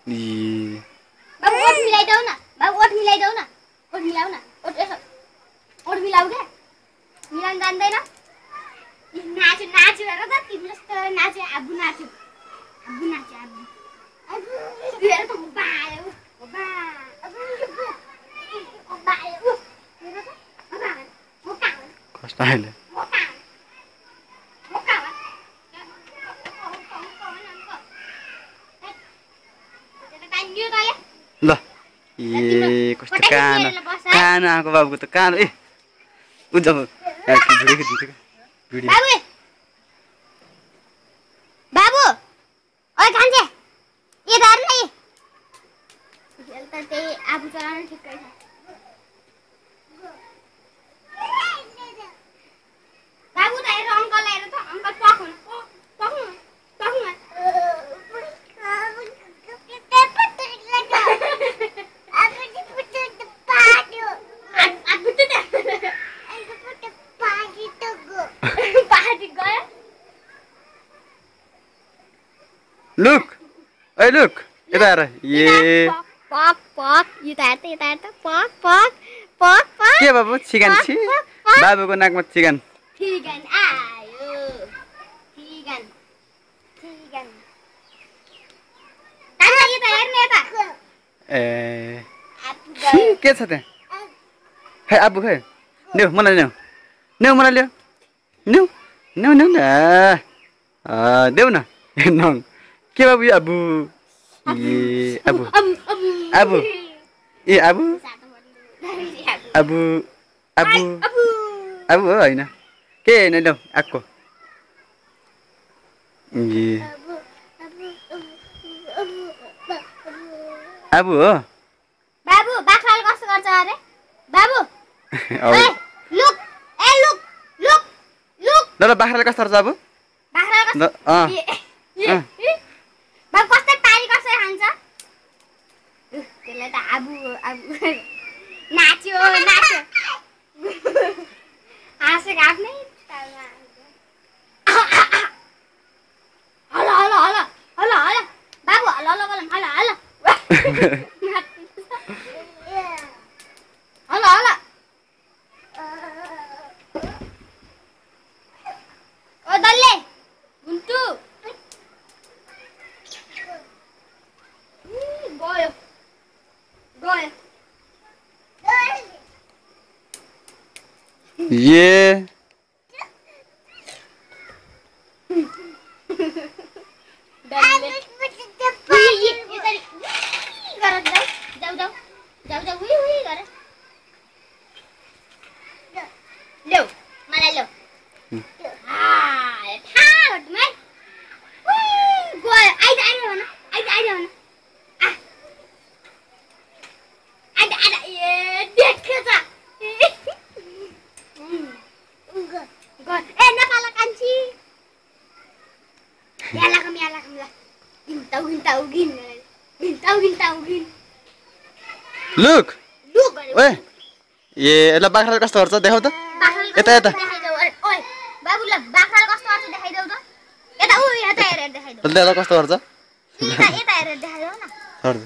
इ बाबु ओठ मिलाइदेऊ न बाबु ओठ मिलाइदेऊ न ओठ मिलाऊ न ओठ यसो ओठ मिलाऊ के मिलाउन जान्दैन नाच्यो नाच्यो हेर त तिमी जस्तो नाच्यो आबु नाच्यो आबु नाच्यो आबु आबु हेर त बायो बा आबु बायो हेर त बा मोटा कस्तो आइले ल ए कस्तो कान आको बाबुको त कान ए उ जब भिडियो बाबु बाबु ओइ कान्छे ए धर न खेल त त्यही आफू चलाउन ठिकै छ बाबु त हेर अङ्कललाई हेर त अङ्कल पखुन पखुन पखुन लुक ए लुक यता हेर ए पक पक यता हेर त पक पक पक पक के बाबु चिकन छि बाबुको नाकमा चिकन चिकन आयो चिकन चिकन तारा यता हेर्ने यता ए के छ त्यहाँ हे आबु हे न्यु मलाई न्यु न्यु मलाई ल्याउ न्यु न्यु न्यु देऊ न नङ के बाबु यो आबु ए आबु आबु ए आबु आबु आबु आबु हो हैन के हैन ल्याउ आक्को ए आबु हो बाबु बाख्राले कस्तो गर्छ अरे बाबु ए लुक ए लुक लुक लुक ल बाख्राले कस्तो गर्छ आबु बाख्राले कस्तो बाबु कस्तो पारी कसरी खान्छ त्यसलाई त आबु आबु नाच्यो नाच्यो हाँसेको आफ्नै हलो हलो हलो हलो हलो बाबु हलो हलो बोलम हलो हलो हलो हलो ओ दल्ले गुन्टु गयो गयो ये दल्ले जाऊ जाऊ जाऊ जाऊ हुई हुई गर लो मलाई लो ठाडमै गयो आइज आइज भन आइज आइज भन आइज आइज ए देखेछ ए नेपाल कान्छी यालाकम यालाकम ला गिन्ताउ गिन्ताउ गिन गिन्ताउ गिन्ताउ गिन लुक लुक ओए ए ल बाख्राले कस्तो गर्छ देखाउ त यता यता देखाइदेऊ ओइ बाबु ल बाख्राले कस्तो गर्छ देखाइदेऊ त यता उ यता हेरेर देखाइदेऊ ल कस्तो गर्छ यता यता हेरेर देखाइदेऊ न गर्छ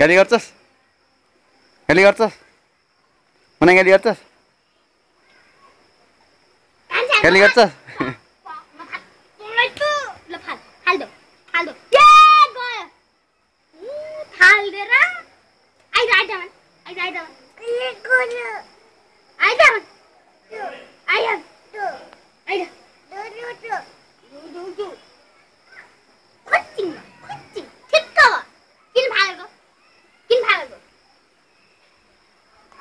गाली गर्छस् गाली गर्छस् मलाई गाली गर्छस् गाली गर्छस् ल फाल हाल्दो हाल्दो ए गयो फाल्देर आइज आइज आइज आइज